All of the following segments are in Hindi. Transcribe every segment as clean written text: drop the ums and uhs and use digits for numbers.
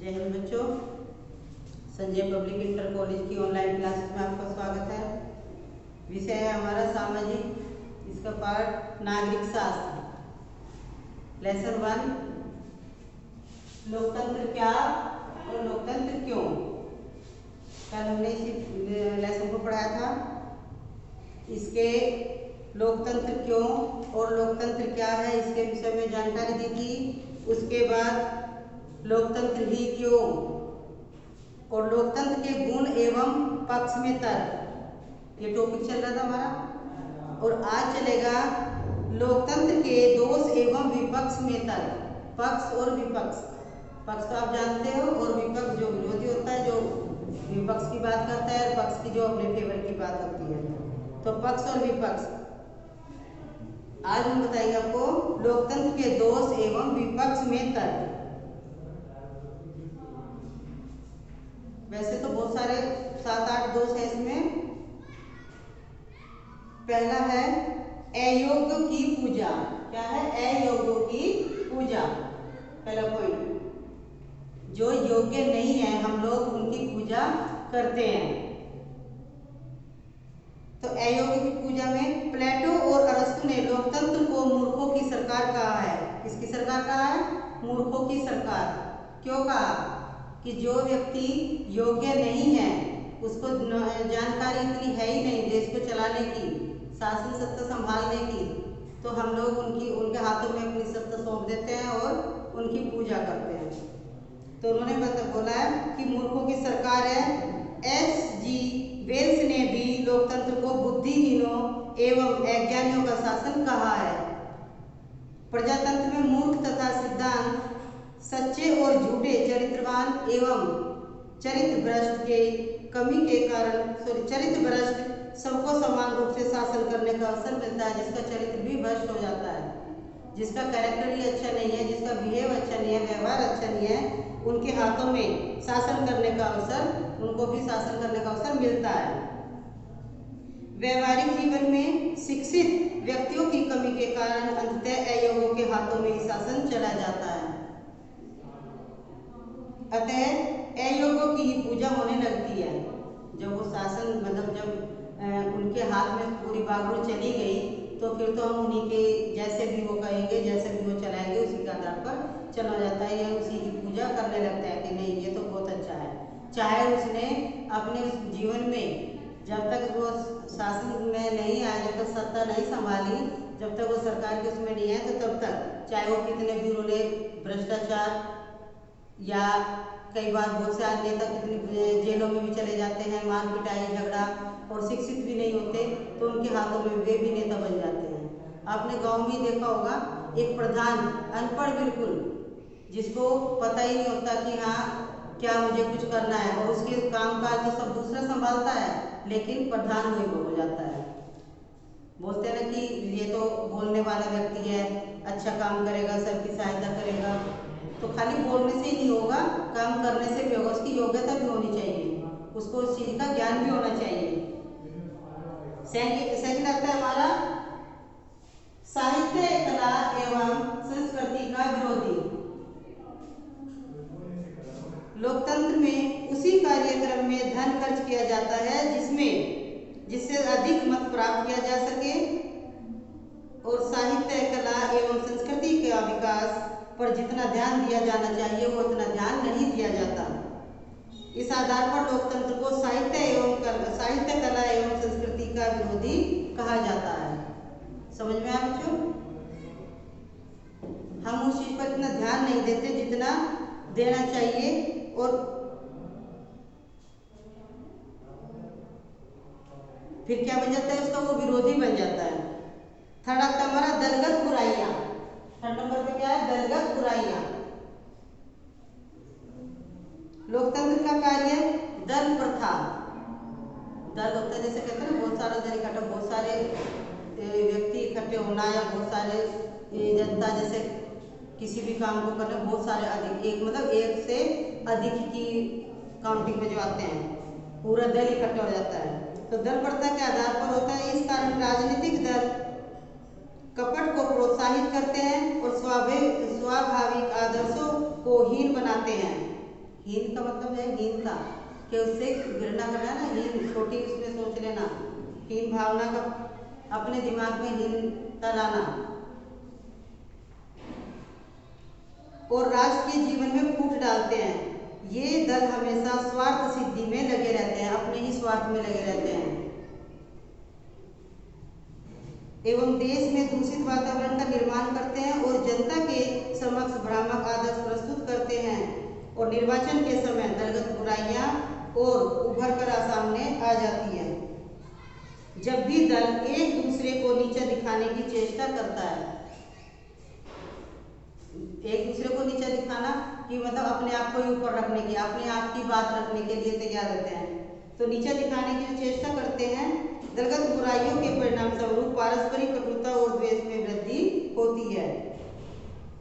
जय हिंद बच्चों, संजय पब्लिक इंटर कॉलेज की ऑनलाइन क्लासेस में आपका स्वागत है। विषय है हमारा सामाजिक, इसका पाठ नागरिक शास्त्र, लेसन 1 लोकतंत्र क्या और लोकतंत्र क्यों। कल हमने इसी लेसन को पढ़ाया था। इसके लोकतंत्र क्यों और लोकतंत्र क्या है इसके विषय में जानकारी दी थी। उसके बाद लोकतंत्र ही क्यों और लोकतंत्र के गुण एवं पक्ष में तर्क, ये टॉपिक चल रहा था हमारा। और आज चलेगा लोकतंत्र के दोष एवं विपक्ष में तर्क। पक्ष और विपक्ष, पक्ष तो आप जानते हो और विपक्ष जो विरोधी होता है, जो विपक्ष की बात करता है, और पक्ष की जो अपने फेवर की बात होती है। तो पक्ष और विपक्ष आज हम बताएंगे आपको लोकतंत्र के दोष एवं विपक्ष में तर्क। वैसे तो बहुत सारे 7-8 दोष है इसमें। पहला है अयोग्य की पूजा। क्या है? अयोग्य की पूजा। पहला पॉइंट, जो योग्य नहीं है हम लोग उनकी पूजा करते हैं। तो अयोग्य की पूजा में प्लेटो और अरस्तु ने लोकतंत्र को मूर्खों की सरकार कहा है। किसकी सरकार कहा है? मूर्खों की सरकार। क्यों कहा? कि जो व्यक्ति योग्य नहीं है, उसको जानकारी इतनी है ही नहीं देश को चलाने की, शासन सत्ता संभालने की, तो हम लोग उनके हाथों में अपनी सत्ता सौंप देते हैं और उनकी पूजा करते हैं। तो उन्होंने बोला है कि मूर्खों की सरकार है। एच.जी. वेल्स ने भी लोकतंत्र को बुद्धिहीनों एवं अज्ञानियों का शासन कहा है। प्रजातंत्र में मूर्ख तथा सिद्धांत सच्चे और झूठे, चरित्रवान एवं चरित्र भ्रष्ट के कमी के कारण चरित्र भ्रष्ट सबको समान रूप से शासन करने का अवसर मिलता है। जिसका चरित्र भी भ्रष्ट हो जाता है, जिसका कैरेक्टर ही अच्छा नहीं है, जिसका बिहेव अच्छा नहीं है, व्यवहार अच्छा नहीं है, उनके हाथों में शासन करने का अवसर, उनको भी शासन करने का अवसर मिलता है। व्यवहारिक जीवन में शिक्षित व्यक्तियों की कमी के कारण अंततः अयोग्यों के हाथों में ही शासन चला जाता है। अतः अयोग्यों की ही पूजा होने लगती है। जब वो शासन जब उनके हाथ में पूरी बागडोर चली गई, तो फिर तो हम उन्हीं के जैसे भी वो कहेंगे, जैसे भी वो चलाएंगे, उसी के आधार पर चला जाता है या उसी की पूजा करने लगता है कि नहीं ये तो बहुत अच्छा है। चाहे उसने अपने जीवन में जब तक वो शासन में नहीं आया, जब तक सत्ता नहीं संभाली, जब तक वो सरकार के उसमें नहीं आए, तो तब तक चाहे वो कितने भी उन्होंने भ्रष्टाचार या कई बार बहुत से आदमी नेता कितनी जेलों में भी चले जाते हैं, मार पिटाई झगड़ा, और शिक्षित भी नहीं होते तो उनके हाथों में वे भी नेता बन जाते हैं। आपने गांव में देखा होगा एक प्रधान अनपढ़ बिल्कुल, जिसको पता ही नहीं होता कि हाँ क्या मुझे कुछ करना है, और उसके काम काज तो सब दूसरा संभालता है, लेकिन प्रधान वही हो जाता है। बोलते हैं ना कि ये तो बोलने वाला व्यक्ति है, अच्छा काम करेगा, सबकी सहायता करेगा। तो खाली बोलने से ही नहीं होगा, काम करने से भी होगा। उसकी योग्यता भी होनी चाहिए, उसको उस चीज का ज्ञान भी होना चाहिए। सेकंड आता है हमारा साहित्य, कला एवं संस्कृति का विरोधी। लोकतंत्र में उसी कार्यक्रम में धन खर्च किया जाता है जिससे अधिक मत प्राप्त किया जा सके, और साहित्य, कला एवं संस्कृति का विकास पर जितना ध्यान दिया जाना चाहिए वो उतना ध्यान नहीं दिया जाता। इस आधार पर लोकतंत्र को साहित्य, कला एवं संस्कृति का विरोधी कहा जाता है। समझ में आया बच्चों? हम उस चीज पर इतना ध्यान नहीं देते जितना देना चाहिए, और फिर क्या बन जाता है उसका? वो विरोधी बन जाता है। थर्ड आता है हमारा दलगत बुराइयां। थर्ड नंबर पे क्या है? दलगत बुराइयां। लोकतंत्र का कार्य दल प्रथा। दल होता है, जैसे कहते हैं ना, बहुत सारा दल इकट्ठा, बहुत सारे व्यक्ति इकट्ठे होना, या बहुत सारे जनता जैसे किसी भी काम को करना, बहुत सारे अधिक, एक से अधिक की काउंटिंग में जो आते हैं, पूरा दल इकट्ठा हो जाता है। तो दल प्रथा के आधार पर होता है। इस कारण राजनीतिक दल कपट को प्रोत्साहित करते हैं और स्वाभाविक आदर्शों को हीन बनाते हैं। हीन का मतलब है हीनता, कि उससे घृणा करना ना, हीन छोटी उसमें सोच लेना, हीन भावना का अपने दिमाग में हीनता लाना, और राष्ट्र के जीवन में फूट डालते हैं। ये दल हमेशा स्वार्थ सिद्धि में लगे रहते हैं, अपने ही स्वार्थ में लगे रहते हैं, एवं देश में दूषित वातावरण का निर्माण करते हैं और जनता के समक्ष भ्रामक आदर्श प्रस्तुत करते हैं, और निर्वाचन के समय दलगत बुराइयां और उभर कर सामने आ जाती है। जब भी दल एक दूसरे को नीचा दिखाने की चेष्टा करता है, एक दूसरे को नीचा दिखाना कि मतलब अपने आप को ऊपर रखने की, अपने आप की बात रखने के लिए तैयार रहते हैं, तो नीचा दिखाने की जो चेष्टा करते हैं, दलगत बुराइयों के परिणाम स्वरूप पारस्परिक कटुता और द्वेष में वृद्धि होती है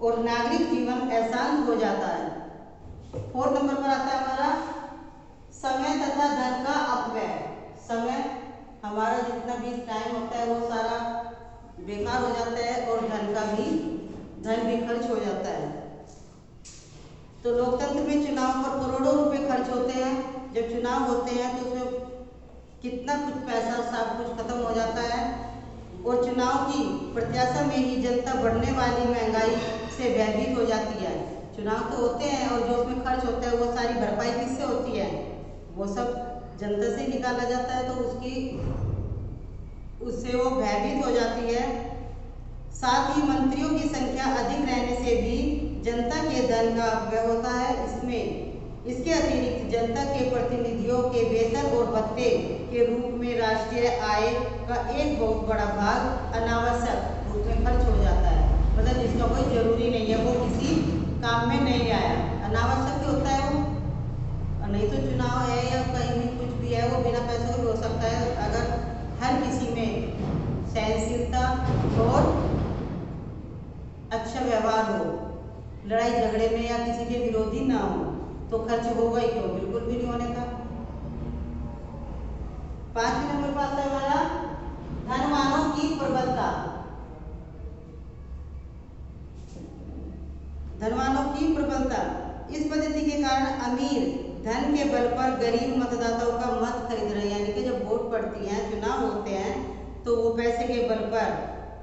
और नागरिक जीवन अशांत हो जाता है। 4 नंबर पर आता है हमारा समय तथा धन का अपव्यय। समय, हमारा जितना भी टाइम होता है वो सारा बेकार हो जाता है और धन भी खर्च हो जाता है। तो लोकतंत्र में चुनाव पर करोड़ों रुपए खर्च होते हैं। जब चुनाव होते हैं तो उसमें कितना कुछ पैसा सब कुछ खत्म हो जाता है, और चुनाव की प्रत्याशा में ही जनता बढ़ने वाली महंगाई से भयभीत हो जाती है। चुनाव तो होते हैं और जो उसमें खर्च होता है वो सारी भरपाई किससे होती है, वो सब जनता से निकाला जाता है, तो उससे वो भयभीत हो जाती है। साथ ही मंत्रियों की संख्या अधिक रहने से भी जनता के धन का अपव्यय होता है। इसके अतिरिक्त जनता के प्रतिनिधियों के वेतन और भत्ते के रूप में राष्ट्रीय आय का एक बहुत बड़ा भाग अनावश्यक रूप में खर्च हो जाता है, मतलब जिसका कोई जरूरी नहीं है, वो किसी काम में नहीं आया, अनावश्यक होता है वो। और नहीं तो चुनाव है या कहीं भी कुछ भी है वो बिना पैसों के हो सकता है, अगर हर किसी में सहनशीलता और अच्छा व्यवहार हो, लड़ाई झगड़े में या किसी के विरोधी ना हो, तो खर्च होगा ही क्यों, बिल्कुल भी नहीं होने का। 5वें नंबर पर आता है हमारा धनवानों की प्रबलता। धनवानों की प्रबलता, इस पद्धति के कारण अमीर धन के बल पर गरीब मतदाताओं का मत खरीद रहे हैं, यानी कि जब वोट पड़ती है, चुनाव होते हैं, तो वो पैसे के बल पर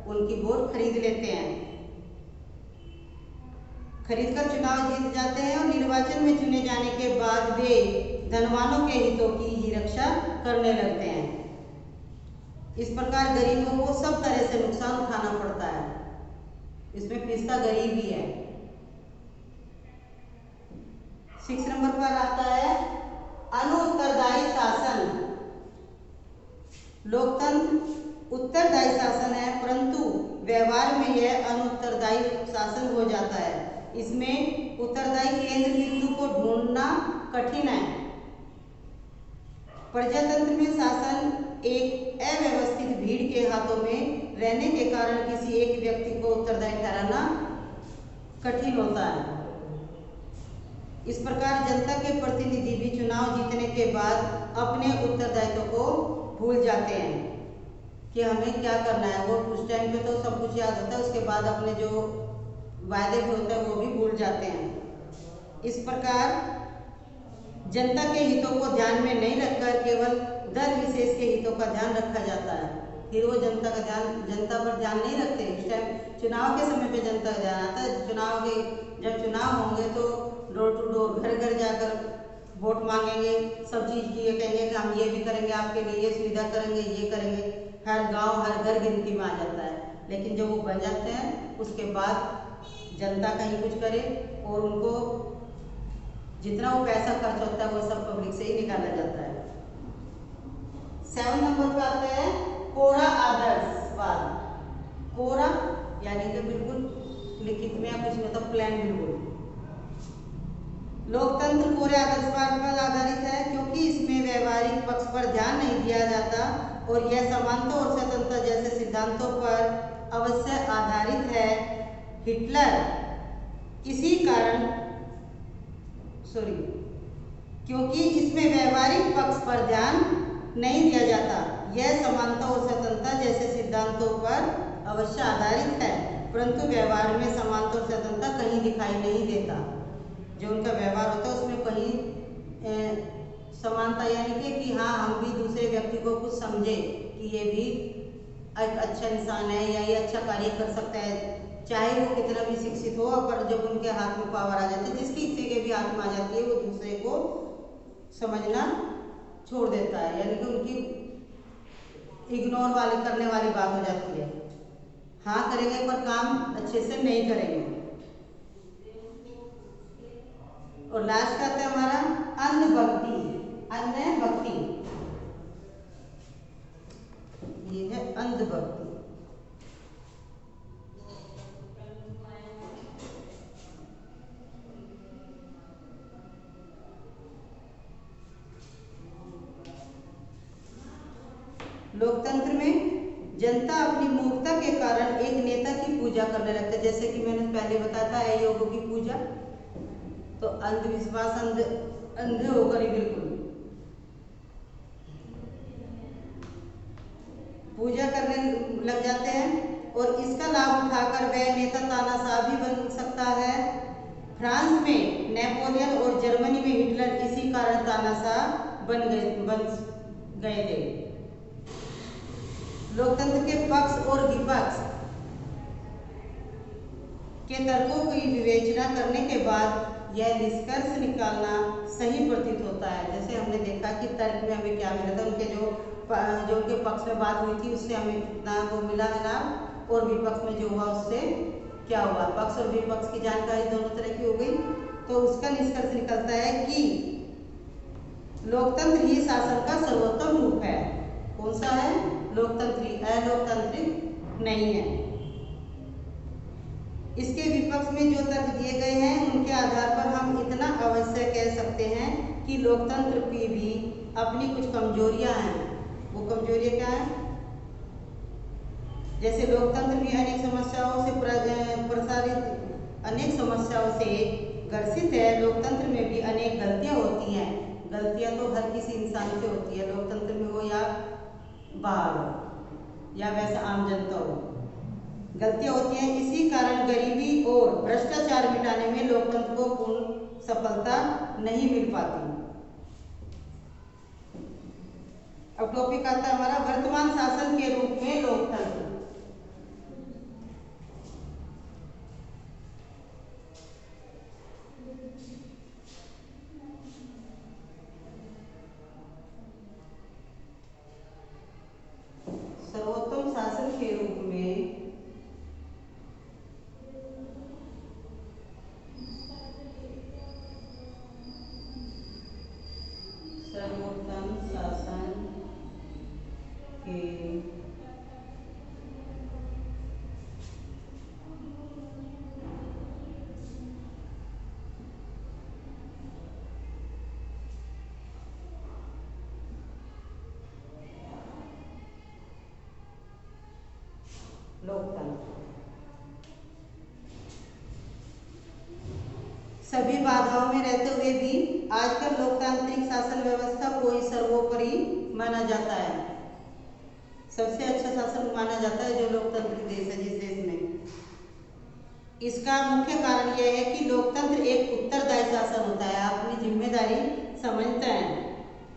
उनकी वोट खरीद लेते हैं, खरीदकर चुनाव जीत जाते हैं, और निर्वाचन में चुने जाने के बाद वे धनवानों के हितों की ही रक्षा करने लगते हैं। इस प्रकार गरीबों को सब तरह से नुकसान उठाना पड़ता है, इसमें पिसता गरीब ही है। 6 नंबर पर आता है अनुत्तरदायी शासन। लोकतंत्र उत्तरदायी शासन है, परंतु व्यवहार में यह अनुत्तरदायी शासन हो जाता है। इसमें उत्तरदायी केंद्र बिंदु को ढूंढना कठिन है। प्रजातंत्र में शासन एक अव्यवस्थित भीड़ के हाथों में रहने के कारण किसी एक व्यक्ति को उत्तरदायी ठहराना कठिन होता है। इस प्रकार जनता के प्रतिनिधि भी चुनाव जीतने के बाद अपने उत्तरदायित्व को भूल जाते हैं कि हमें क्या करना है। वो उस टाइम पे तो सब कुछ याद होता है, उसके बाद अपने जो वायदे भी होते हैं वो भी भूल जाते हैं। इस प्रकार जनता के हितों को ध्यान में नहीं रखकर केवल दल विशेष के हितों का ध्यान रखा जाता है। फिर वो जनता पर ध्यान नहीं रखते। इस टाइम चुनाव के समय पे जनता का ध्यान आता है। जब चुनाव होंगे तो डोर टू डोर, घर घर जाकर वोट मांगेंगे, सब चीज़ की कहेंगे कि हम ये भी करेंगे आपके लिए, ये सुविधा करेंगे, ये करेंगे। हर गांव हर घर गिनती में आ जाता है, लेकिन जब वो बन जाते हैं उसके बाद जनता कहीं कुछ करे और उनको जितना वो पैसा खर्च होता है वो सब पब्लिक से ही निकाला जाता है। 7 नंबर पे आता है कोरा आदर्शवाद। कोरा यानी कि बिल्कुल लिखित में या कुछ में, तो प्लान बिल्कुल। लोकतंत्र कोरे आदर्शवाद पर आधारित है, क्योंकि इसमें व्यवहारिक पक्ष पर ध्यान नहीं दिया जाता और यह समानता और स्वतंत्रता जैसे सिद्धांतों पर अवश्य आधारित है। हिटलर क्योंकि इसमें व्यवहारिक पक्ष पर ध्यान नहीं दिया जाता, यह समानता और स्वतंत्रता जैसे सिद्धांतों पर अवश्य आधारित है, परंतु व्यवहार में समानता और स्वतंत्रता कहीं दिखाई नहीं देता। जो उनका व्यवहार होता है उसमें कहीं समानता, यानी कि हाँ हम भी दूसरे व्यक्ति को कुछ समझे कि ये भी एक अच्छा इंसान है या ये अच्छा कार्य कर सकता है, चाहे वो कितना भी शिक्षित हो, पर जब उनके हाथ में पावर आ जाती है, जिसकी किसी के भी हाथ में आ जाती है, वो दूसरे को समझना छोड़ देता है, यानी कि उनकी इग्नोर वाली करने वाली बात हो जाती है। हाँ करेंगे पर काम अच्छे से नहीं करेंगे। और लास्ट का आता है हमारा अंधभक्ति। अंधभक्ति ये है अंधभक्ति। लोकतंत्र में जनता अपनी मूर्खता के कारण एक नेता की पूजा करने लगता है, जैसे कि मैंने पहले बताया था अयोग्य की पूजा, तो अंधविश्वास अंधे होकर ही बिल्कुल पूजा करने लग जाते हैं, और इसका लाभ उठाकर वह नेता तानाशाह भी बन सकता है। फ्रांस में नेपोलियन और जर्मनी में हिटलर इसी कारण तानाशाह बन गए थे। लोकतंत्र के पक्ष और विपक्ष के तर्कों की विवेचना करने के बाद यह निष्कर्ष निकालना सही प्रतीत होता है। जैसे हमने देखा कि तर्क में हमें क्या मिला था, उनके जो उनके पक्ष में बात हुई थी उससे हमें कितना वो मिला है लाभ, और विपक्ष में जो हुआ उससे क्या हुआ, पक्ष और विपक्ष की जानकारी दोनों तरह की हो गई। तो उसका निष्कर्ष निकलता है कि लोकतंत्र ही शासन का सर्वोत्तम रूप है। कौन सा है? लोकतंत्री, अलोकतांत्रिक नहीं है। इसके विपक्ष में जो तर्क दिए गए हैं उनके आधार पर हम इतना अवश्य कह सकते हैं कि लोकतंत्र की भी अपनी कुछ कमजोरियां हैं। वो कमजोरियां क्या हैं? जैसे लोकतंत्र भी अनेक समस्याओं से अनेक समस्याओं से ग्रसित है। लोकतंत्र में भी अनेक गलतियां होती हैं। गलतियां तो हर किसी इंसान से होती है, लोकतंत्र में हो या बाहर हो या वैसे आम जनता हो, गलतियां होती हैं। इसी कारण गरीबी और भ्रष्टाचार मिटाने में लोकतंत्र को पूर्ण सफलता नहीं मिल पाती। अब टॉपिक आता है हमारा वर्तमान शासन के रूप में लोकतंत्र। सर्वोत्तम शासन के रूप में सर्वोत्तम शासन के लोकतंत्र सभी बाधाओं में रहते हुए भी आजकल लोकतांत्रिक शासन व्यवस्था को ही सर्वोपरि माना जाता है। सबसे अच्छा शासन माना जाता है जो लोकतांत्रिक देश है, जिस देश में। इसका मुख्य कारण यह है कि लोकतंत्र एक उत्तरदायी शासन होता है, अपनी जिम्मेदारी समझता है।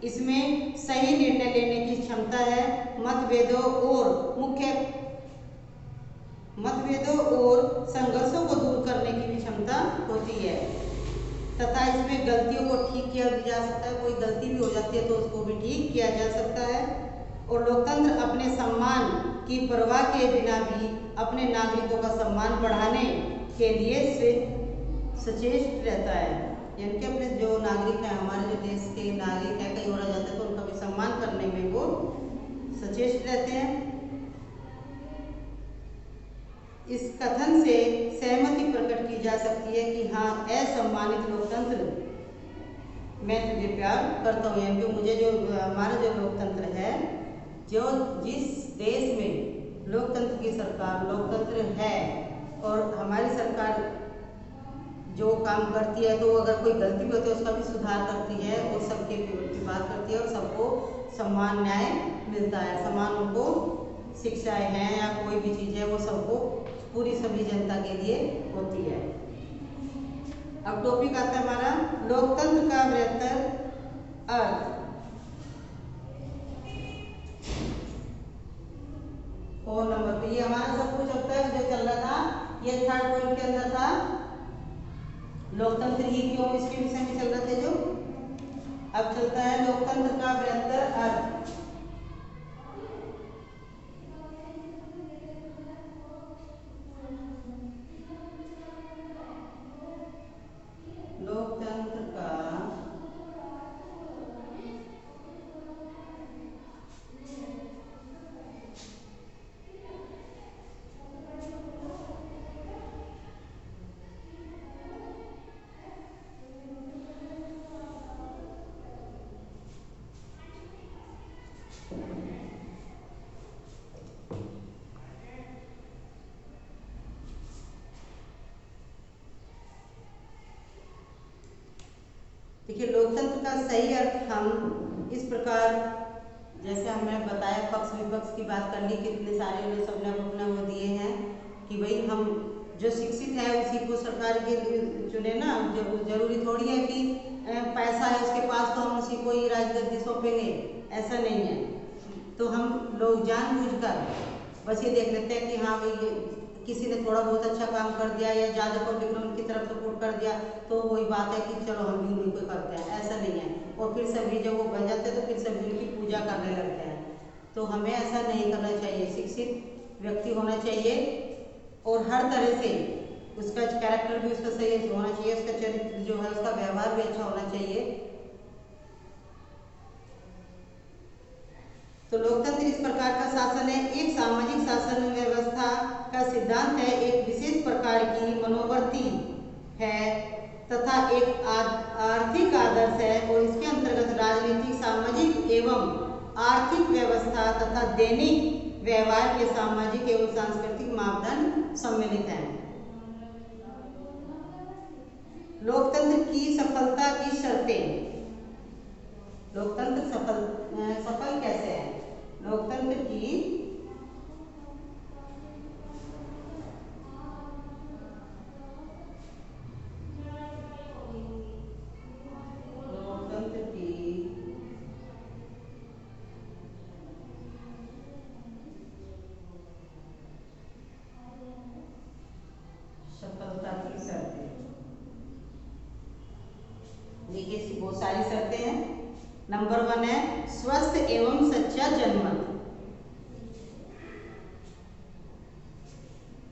इसमें सही निर्णय लेने की क्षमता है। मतभेदों और संघर्षों को दूर करने की भी क्षमता होती है, तथा इसमें गलतियों को ठीक किया भी जा सकता है। कोई गलती भी हो जाती है तो उसको भी ठीक किया जा सकता है। और लोकतंत्र अपने सम्मान की परवाह के बिना भी अपने नागरिकों का सम्मान बढ़ाने के लिए सचेत रहता है। यानी कि अपने जो नागरिक हैं, हमारे जो देश के नागरिक हैं, कहीं और जाते हैं तो उनका भी सम्मान करने में वो सचेत रहते हैं। इस कथन से सहमति प्रकट की जा सकती है कि हाँ, असम्मानित लोकतंत्र मैं तुझे प्यार करता हूँ। यानी कि मुझे जो हमारा जो लोकतंत्र है, जो जिस देश में लोकतंत्र की सरकार लोकतंत्र है और हमारी सरकार जो काम करती है, तो अगर कोई गलती भी होती है उसका भी सुधार करती है और सबके की बात करती है और सबको समान न्याय मिलता है। समान उनको शिक्षाएं हैं या कोई भी चीज़ है वो सबको पूरी सभी जनता के लिए होती है। अब टॉपिक आता है हमारा लोकतंत्र का बृहत्तर अर्थ। फोन नंबर पे ये हमारा सब कुछ अब तक जो चल रहा था, ये थर्ड पॉइंट के अंदर था लोकतंत्र ही क्यों, इसके विषय में चल रहे थे जो। अब चलता है लोकतंत्र का बृहत्तर अर्थ। लोकतंत्र का देखिए, लोकतंत्र का सही अर्थ हम इस प्रकार, जैसे हमने बताया पक्ष विपक्ष की बात कर ली, कितने सारे लोग सबने अपना वो दिए हैं कि भाई हम जो शिक्षित है उसी को सरकार के चुने ना, जरूरी थोड़ी है कि पैसा है उसके पास तो हम उसी को ही राजगद्दी सौंपेंगे, ऐसा नहीं है। तो हम लोग जानबूझकर बस ये देख लेते हैं कि हाँ भाई किसी ने थोड़ा बहुत अच्छा काम कर दिया या ज़्यादा पब्लिक ने उनकी तरफ सपोर्ट कर दिया तो वही बात है कि चलो हम भी उन्हीं को करते हैं, ऐसा नहीं है। और फिर सभी जब वो बन जाते हैं तो फिर सभी उनकी पूजा करने लगते हैं। तो हमें ऐसा नहीं करना चाहिए। शिक्षित व्यक्ति होना चाहिए और हर तरह से उसका कैरेक्टर भी उसका सही होना चाहिए, उसका चरित्र जो है उसका व्यवहार भी अच्छा होना चाहिए। तो लोकतंत्र इस प्रकार का शासन है, एक सामाजिक शासन व्यवस्था का सिद्धांत है, एक विशेष प्रकार की मनोवृत्ति है तथा एक आर्थिक आदर्श है और इसके अंतर्गत राजनीतिक, सामाजिक एवं आर्थिक व्यवस्था तथा दैनिक व्यवहार के सामाजिक एवं सांस्कृतिक मापदंड सम्मिलित हैं। लोकतंत्र की सफलता की शर्तें। लोकतंत्र सफल कैसे है? लोकतंत्र की सफलता की शर्तें, देखिए बहुत सारी शर्तें हैं। नंबर 1 है स्वस्थ एवं सच्चा जनमत।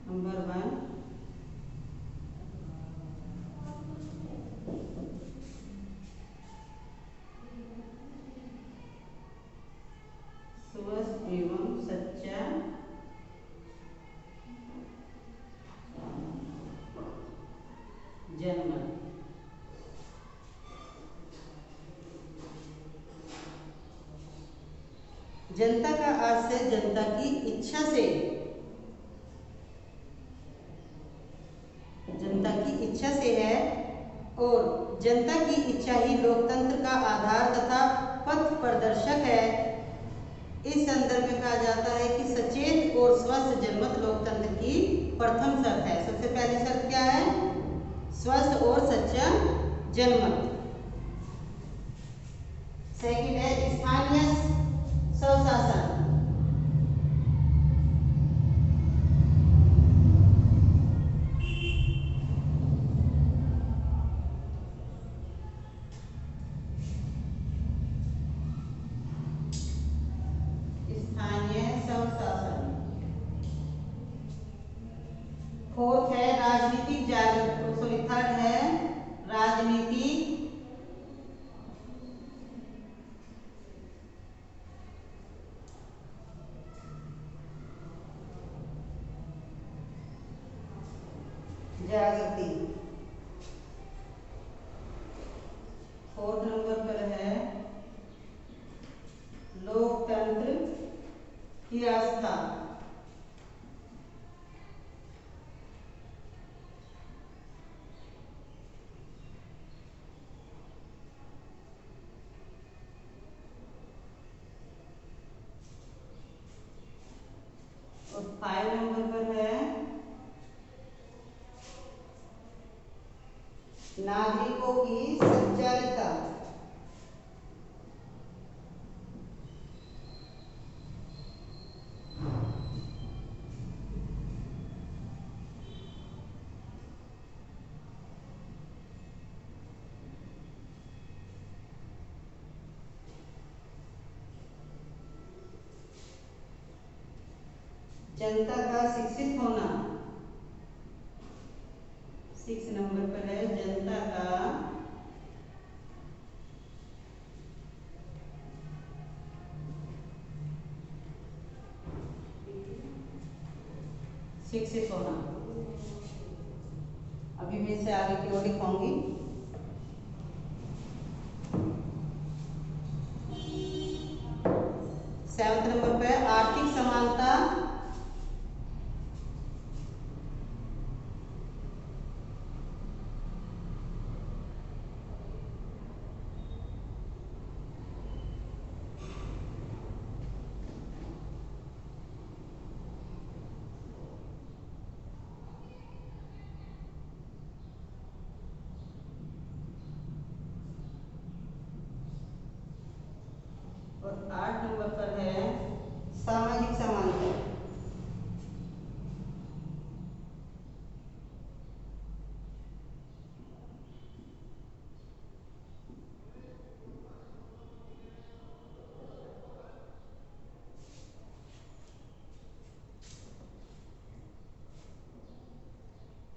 नंबर 1 स्वस्थ एवं सच्चा जनमत। जनता का आशय जनता की इच्छा से, जनता की इच्छा से है और जनता की इच्छा ही लोकतंत्र का आधार तथा पथ प्रदर्शक है। इस संदर्भ में कहा जाता है कि सचेत और स्वस्थ जनमत लोकतंत्र की प्रथम शर्त है। सबसे पहली शर्त क्या है? स्वस्थ और सच्चा जनमत। सेकंड है स्थानीय स्वशासन। स्थानीय स्वशासन। फोर्थ है राजनीतिक जागरूकता। सॉरी, थर्ड है राजनीतिक जागृति। फोर्थ नंबर पर है लोकतंत्र की आस्था। और 5 नंबर पर है नागरिकों की संचालिका। जनता का शिक्षित होना। 6 नंबर पर है जनता का शिक्षित होना। अभी मैं इसे आगे की ओर लिखूंगी। 7 नंबर पे आर्थिक समानता। और 8 नंबर पर है सामाजिक समानता।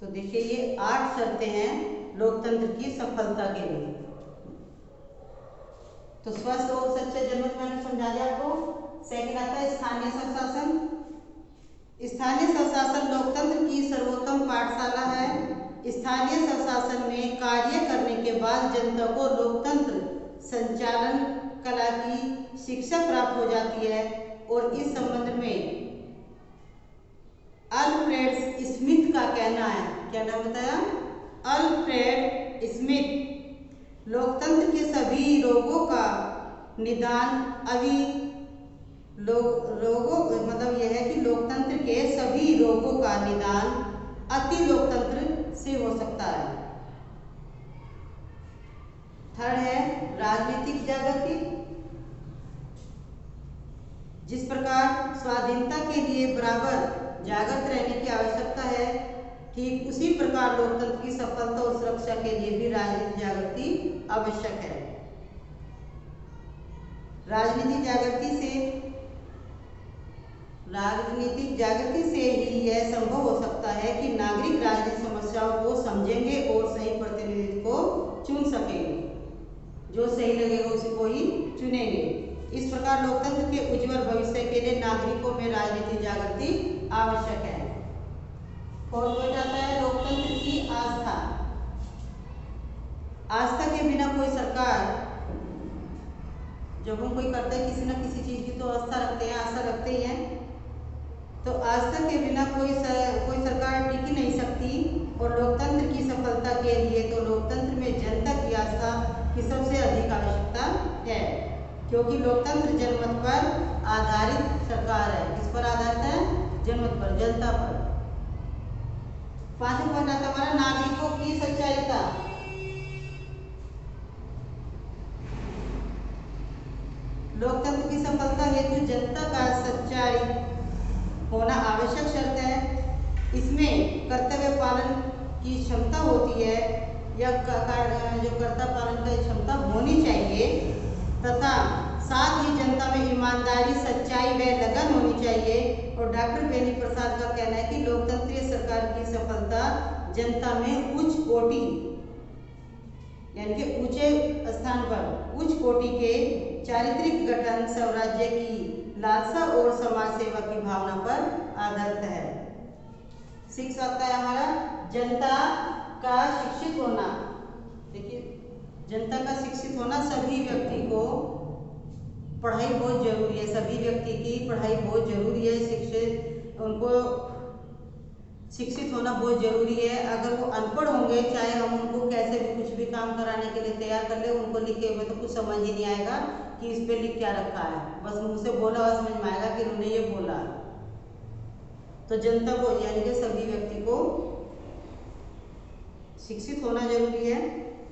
तो देखिए ये 8 शर्तें हैं लोकतंत्र की सफलता के लिए। तो स्वस्थ और सच्चे जनमत मैंने समझा दिया आपको। सेकंड आता है स्थानीय स्वशासन। स्थानीय स्वशासन लोकतंत्र की सर्वोत्तम पाठशाला है। स्थानीय स्वशासन में कार्य करने के बाद जनता को लोकतंत्र संचालन कला की शिक्षा प्राप्त हो जाती है। और इस संबंध में अल्फ्रेड स्मिथ का कहना है, क्या नाम बताया? अल्फ्रेड स्मिथ, लोकतंत्र के सभी रोगों का निदान रोगों मतलब यह है कि लोकतंत्र के सभी रोगों का निदान अति लोकतंत्र से हो सकता है। थर्ड है राजनीतिक जागृति। जिस प्रकार स्वाधीनता के लिए बराबर जागृत रहने की आवश्यकता है, ठीक उसी प्रकार लोकतंत्र की सफलता और सुरक्षा के लिए भी राजनीतिक जागृति आवश्यक है। राजनीतिक जागृति से ही यह संभव हो सकता है कि नागरिक राजनीतिक समस्याओं को समझेंगे और सही प्रतिनिधि को चुन सकेंगे। जो सही लगेगा उसी को ही चुनेंगे। इस प्रकार लोकतंत्र के उज्जवल भविष्य के लिए नागरिकों में राजनीतिक जागृति आवश्यक है। फोर्थ पॉइंट आता है लोकतंत्र की आस्था। आस्था के बिना कोई सरकार, जब हम कोई करते हैं किसी न किसी चीज की तो आस्था रखते हैं, आशा रखते ही हैं। तो आस्था के बिना कोई सरकार टिक ही नहीं सकती। और लोकतंत्र की सफलता के लिए तो लोकतंत्र में जनता की आस्था की सबसे अधिक आवश्यकता है, क्योंकि लोकतंत्र जनमत पर आधारित सरकार है। किस पर आधारित है? जनमत पर, जनता पर। 5वां पॉइंट आता है हमारा नागरिकों की सच्चाईता। लोकतंत्र की सफलता हेतु जनता का सच्चाई होना आवश्यक शर्त है। इसमें कर्तव्य पालन की क्षमता होती है, या जो कर्तव्य पालन की क्षमता होनी चाहिए, तथा साथ ही जनता में ईमानदारी, सच्चाई व लगन होनी चाहिए। और डॉक्टर बेनी प्रसाद का कहना है कि लोकतंत्रीय सरकार की सफलता जनता में उच्च कोटि, यानी कि ऊंचे स्थान पर उच्च कोटि के चारित्रिक गठन, स्वराज्य की लालसा और समाज सेवा की भावना पर आधारित है। 6 आता है हमारा जनता का शिक्षित होना। देखिए जनता का शिक्षित होना, सभी व्यक्ति को पढ़ाई बहुत जरूरी है। सभी व्यक्ति की पढ़ाई बहुत जरूरी है। उनको शिक्षित होना बहुत जरूरी है। अगर वो अनपढ़ होंगे, चाहे हम उनको कैसे भी कुछ भी काम कराने के लिए तैयार कर ले, उनको लिखे हुए तो कुछ समझ ही नहीं आएगा कि इस पे लिख क्या रखा है। बस मुंह से बोला हुआ समझ में आएगा कि उन्होंने ये बोला। तो जनता को यानी कि सभी व्यक्ति को शिक्षित होना जरूरी है।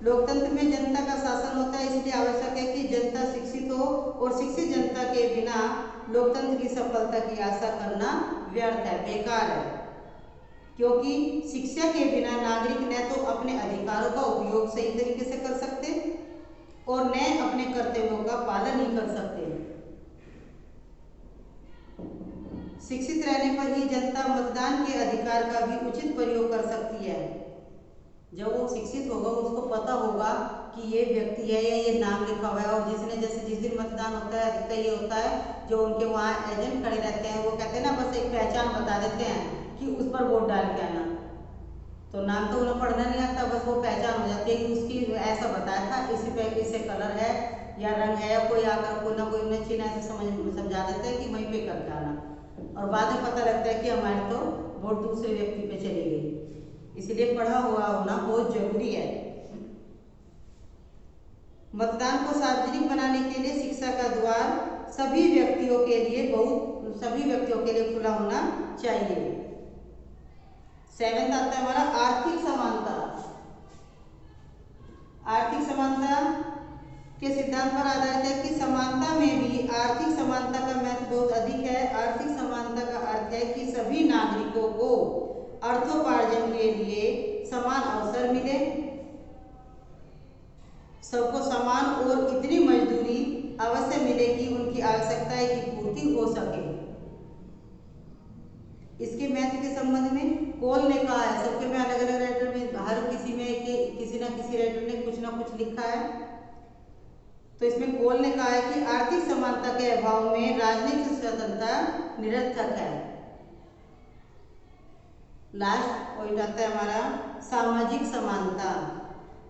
लोकतंत्र में जनता का शासन होता है, इसलिए आवश्यक है कि जनता शिक्षित हो और शिक्षित जनता के बिना लोकतंत्र की सफलता की आशा करना व्यर्थ है, बेकार है। क्योंकि शिक्षा के बिना नागरिक न तो अपने अधिकारों का उपयोग सही तरीके से कर सकते और न अपने कर्तव्यों का पालन ही कर सकते। शिक्षित रहने पर ही जनता मतदान के अधिकार का भी उचित प्रयोग कर सकती है। जब वो शिक्षित होगा, उसको पता होगा कि ये व्यक्ति है या ये नाम लिखा हुआ है, और जैसे जिस दिन मतदान होता है अधिकतर ये होता है जो उनके वहाँ एजेंट खड़े रहते हैं, वो कहते हैं ना, बस एक पहचान बता देते हैं कि उस पर वोट डाल के आना। तो नाम तो उन्हें पढ़ना नहीं आता, बस वो पहचान हो जाती है कि उसकी ऐसा बताया था, इसी पे इससे कलर है या रंग है, या कोई आकर कोई ना कोई उन्हें चिन्ह ऐसे समझा देते हैं कि वहीं पे करके आना, और बाद में पता लगता है कि हमारे तो वोट दूसरे व्यक्ति पे चली गई। इसलिए पढ़ा हुआ होना बहुत जरूरी है। मतदान को सार्वजनिक बनाने के लिए शिक्षा का द्वार सभी व्यक्तियों के लिए खुला होना चाहिए। 7th आता है हमारा आर्थिक समानता। आर्थिक समानता के सिद्धांत पर आधारित है कि समानता में भी आर्थिक समानता का महत्व बहुत अधिक है। आर्थिक समानता का अर्थ है कि सभी नागरिकों को अर्थोपार्जन के लिए समान अवसर मिले, सबको समान और इतनी मजदूरी अवश्य मिले कि उनकी आवश्यकताएं की पूर्ति हो सके। इसके महत्व के संबंध में कोल ने कहा है, सबके में अलग अलग राइटर में, हर किसी में किसी ना किसी राइटर ने कुछ ना कुछ लिखा है। तो इसमें कोल ने कहा है कि आर्थिक समानता के अभाव में राजनीतिक स्वतंत्रता निरर्थक है। लास्ट पॉइंट आता है हमारा सामाजिक समानता।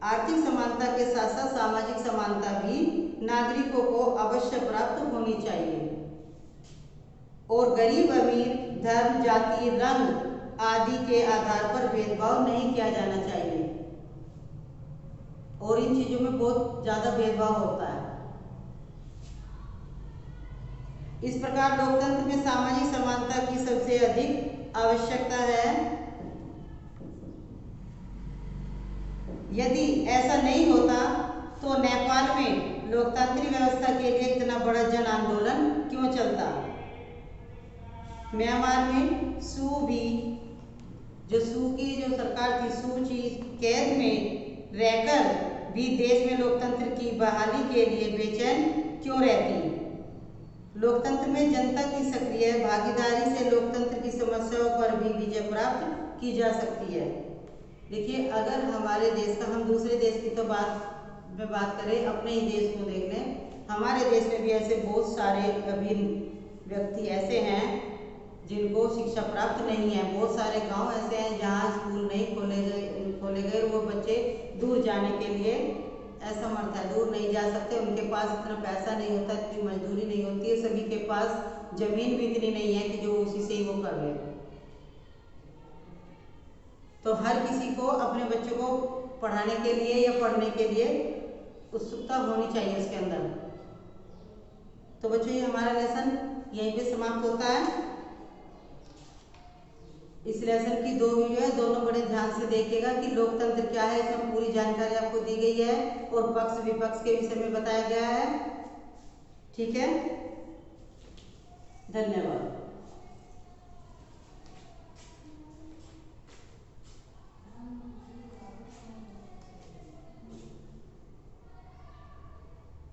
आर्थिक समानता के साथ साथ सामाजिक समानता भी नागरिकों को अवश्य प्राप्त होनी चाहिए, और गरीब अमीर, धर्म, जाति, रंग आदि के आधार पर भेदभाव नहीं किया जाना चाहिए, और इन चीजों में बहुत ज्यादा भेदभाव होता है। इस प्रकार लोकतंत्र में सामाजिक समानता की सबसे अधिक आवश्यकता है। यदि ऐसा नहीं होता तो नेपाल में लोकतांत्रिक व्यवस्था के लिए इतना बड़ा जन आंदोलन क्यों चलता। म्यांमार में सू की जो सरकार थी, सू की कैद में रहकर भी देश में लोकतंत्र की बहाली के लिए बेचैन क्यों रहती। लोकतंत्र में जनता की सक्रिय भागीदारी से लोकतंत्र की समस्याओं पर भी विजय प्राप्त की जा सकती है। देखिए, अगर हमारे देश का, हम दूसरे देश की तो बात करें, अपने ही देश को देख लें, हमारे देश में भी ऐसे बहुत सारे अभी व्यक्ति ऐसे हैं जिनको शिक्षा प्राप्त नहीं है। बहुत सारे गांव ऐसे हैं जहां स्कूल नहीं खोले गए, वो बच्चे दूर जाने के लिए असमर्थ है, दूर नहीं जा सकते, उनके पास इतना पैसा नहीं होता, इतनी मजदूरी नहीं होती है, सभी के पास जमीन भी इतनी नहीं है कि जो उसी से ही वो कर ले। तो हर किसी को अपने बच्चों को पढ़ाने के लिए या पढ़ने के लिए उत्सुकता होनी चाहिए उसके अंदर। तो बच्चों, ये हमारा लेसन यहीं पे समाप्त होता है। इस लेसन की 2 वीडियो है, दोनों बड़े ध्यान से देखिएगा कि लोकतंत्र क्या है, इसमें पूरी जानकारी आपको दी गई है और पक्ष विपक्ष के विषय में बताया गया है। ठीक है, धन्यवाद।